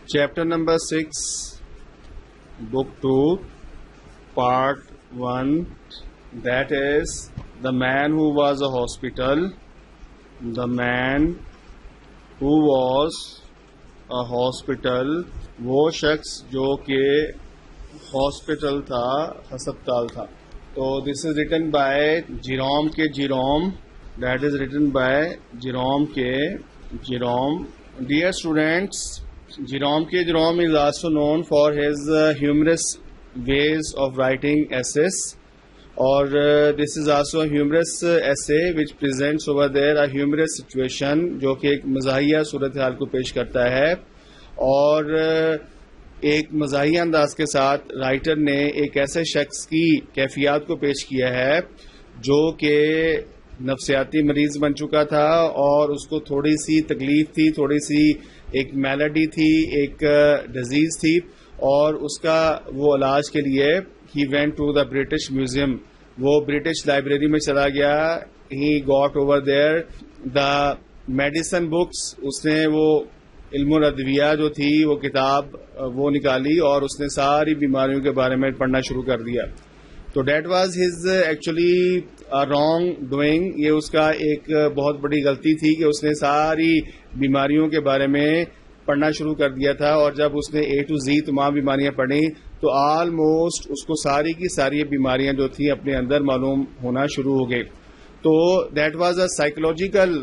Chapter number 6, Book 2, Part 1, that is The Man Who Was a Hospital. The Man who was a hospital, وہ شخص جو کہ hospital تھا، ہسپتال تھا. تو this is written by Jerome K. Jerome. That is written by Jerome K. Jerome. Dear students, Jerome K. Jerome is also known for his humorous ways of writing essays. Or this is also a humorous essay which presents over there a humorous situation جو کہ ایک مزاحیہ صورتحال کو پیش کرتا ہے. اور ایک مزاحیہ انداز کے ساتھ رائٹر نے ایک ایسے شخص کی کیفیات کو پیش کیا ہے جو کہ نفسیاتی مریض بن چکا تھا اور اس کو تھوڑی سی تکلیف تھی، تھوڑی سی ایک میلڈی تھی، ایک ڈیزیز تھی، اور اس کا وہ علاج کے لیے he went to the British Museum, وہ برٹش لائبریری میں چلا گیا. He got over there the medicine books, اس نے وہ علم الادویہ جو تھی وہ کتاب وہ نکالی اور اس نے ساری بیماریوں کے بارے میں پڑھنا شروع کر دیا. تو that was his actually wrong doing, یہ اس کا ایک بہت بڑی غلطی تھی کہ اس نے ساری بیماریوں کے بارے میں پڑھنا شروع کر دیا تھا. اور جب اس نے اے ٹو زی تمام بیماریاں پڑھی تو آلموسٹ اس کو ساری کی ساری بیماریاں جو تھیں اپنے اندر معلوم ہونا شروع ہو گئی. تو that was a psychological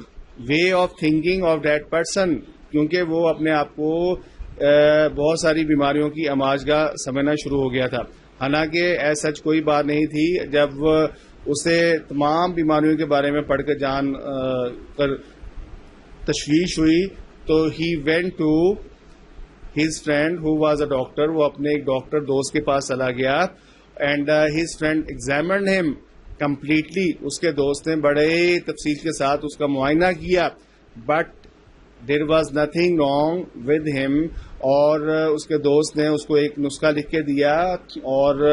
way of thinking of that person, کیونکہ وہ اپنے آپ کو بہت ساری بیماریوں کی آماجگاہ سمجھنا شروع ہو گیا تھا. حالانکہ ایسا سچ کوئی بات نہیں تھی. جب اسے تمام بیماریوں کے بارے میں پڑھ کر جان کر تشویش ہوئی تو he went to his friend who was a doctor, وہ اپنے ایک ڈاکٹر دوست کے پاس چلا گیا. And his friend examined him completely, اس کے دوست نے بڑے تفصیل کے ساتھ اس کا معائنہ کیا. But there was nothing wrong with ہم، اور اس کے دوست نے اس کو ایک نسخہ لکھ کے دیا اور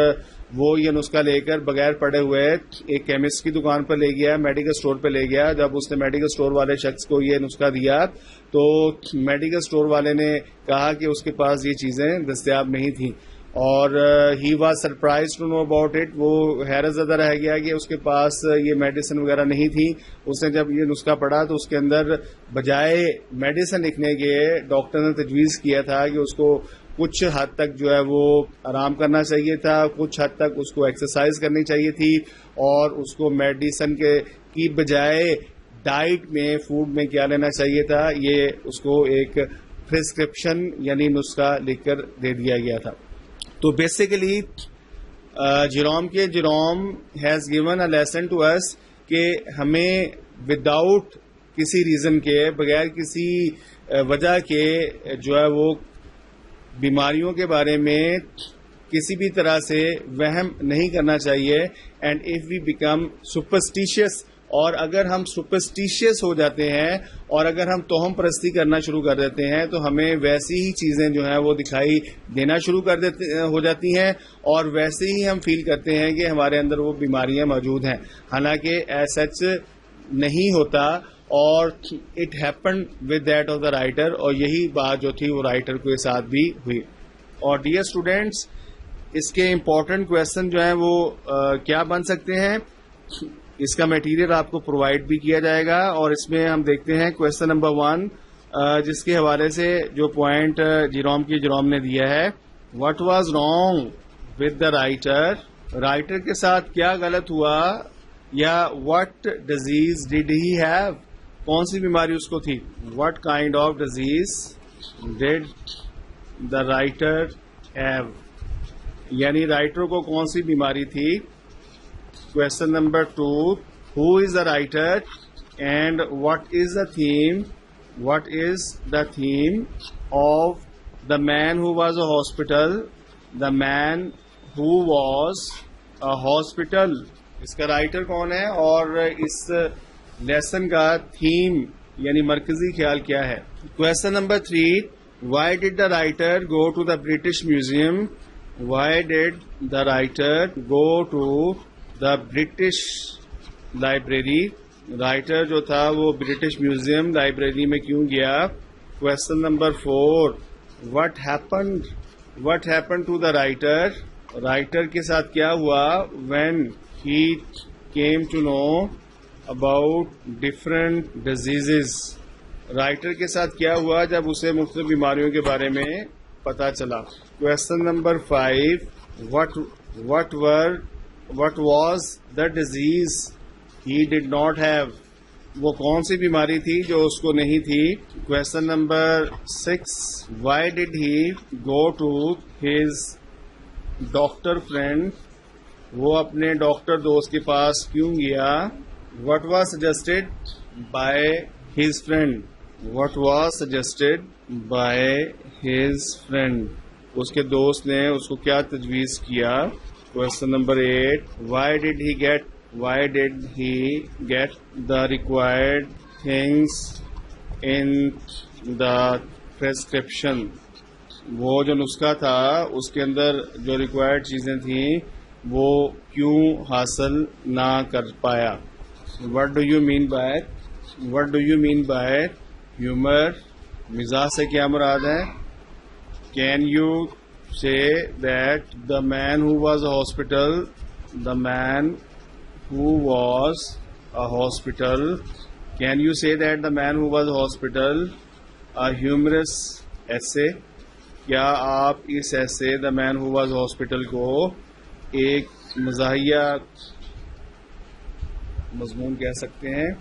وہ یہ نسخہ لے کر بغیر پڑھے ہوئے ایک کیمسٹ کی دکان پر لے گیا، میڈیکل اسٹور پہ لے گیا. جب اس نے میڈیکل اسٹور والے شخص کو یہ نسخہ دیا تو میڈیکل اسٹور والے نے کہا کہ اس کے پاس یہ چیزیں دستیاب نہیں تھیں، اور he was surprised to know about it. وہ حیرت زدہ رہ گیا کہ اس کے پاس یہ میڈیسن وغیرہ نہیں تھی. اس نے جب یہ نسخہ پڑھا تو اس کے اندر بجائے میڈیسن لکھنے کے ڈاکٹر نے تجویز کیا تھا کہ اس کو کچھ حد تک جو ہے وہ آرام کرنا چاہیے تھا، کچھ حد تک اس کو ایکسرسائز کرنی چاہیے تھی، اور اس کو میڈیسن کی بجائے ڈائٹ میں، فوڈ میں کیا لینا چاہیے تھا، یہ اس کو ایک پرسکرپشن یعنی نسخہ لکھ کر دے دیا گیا تھا. تو بیسیکلی جیروم کے Jerome has given a lesson to us کہ ہمیں وداؤٹ کسی ریزن کے، بغیر کسی وجہ کے جو ہے وہ بیماریوں کے بارے میں کسی بھی طرح سے وہم نہیں کرنا چاہیے. And if we become superstitious, اور اگر ہم سپرسٹیشیس ہو جاتے ہیں اور اگر ہم توہم پرستی کرنا شروع کر دیتے ہیں تو ہمیں ویسی ہی چیزیں جو ہیں وہ دکھائی دینا شروع ہو جاتی ہیں، اور ویسے ہی ہم فیل کرتے ہیں کہ ہمارے اندر وہ بیماریاں موجود ہیں، حالانکہ ایسا سچ نہیں ہوتا. اور it happened with that of the writer, اور یہی بات جو تھی وہ رائٹر کے ساتھ بھی ہوئی. اور ڈیئر اسٹوڈینٹس، اس کے امپورٹنٹ کویشچن جو ہیں وہ کیا بن سکتے ہیں، اس کا میٹیریل آپ کو پرووائڈ بھی کیا جائے گا. اور اس میں ہم دیکھتے ہیں کویشچن نمبر 1 جس کے حوالے سے جو پوائنٹ جیروم نے دیا ہے، what was wrong with the writer, writer کے ساتھ کیا غلط ہوا، یا what disease did he have, کون سی بیماری اس کو تھی. What kind of disease did the writer have, یعنی رائٹر کو کون سی بیماری تھی. Question number 2, who is the writer and what is the theme of The Man Who Was a Hospital, The Man Who Was a Hospital. اس کا writer کون ہے اور اس lesson کا تھیم یعنی مرکزی خیال کیا ہے. Question number 3, why did the writer go to the British Museum? Why did the writer go to the British library, writer جو تھا وہ برٹش میوزیم لائبریری میں کیوں گیا. Question number 4، What happened to the writer? Writer کے ساتھ کیا ہوا when he came to know about different diseases. Writer کے ساتھ کیا ہوا جب اسے مختلف بیماریوں کے بارے میں پتا چلا. Question number 5. What was the disease he did not have? وہ کون سی بیماری تھی جو اس کو نہیں تھی. Question number 6. Why did he go to his doctor friend? وہ اپنے ڈاکٹر دوست کے پاس کیوں گیا. What was suggested by his friend? What was suggested by his friend? اس کے دوست نے اس کو کیا تجویز کیا. Question number 8. Why did he get the required things in the prescription? وہ جو نسخہ تھا اس کے اندر جو ریکوائرڈ چیزیں تھیں وہ کیوں حاصل نہ کر پایا. What do you mean by humor? مزاح سے کیا مراد ہے. Can you say that the man who was a hospital, can you say that the man who was a hospital a humorous essay? کیا آپ اس ایسے the man who was hospital کو ایک مزاحیہ مضمون کہہ سکتے ہیں.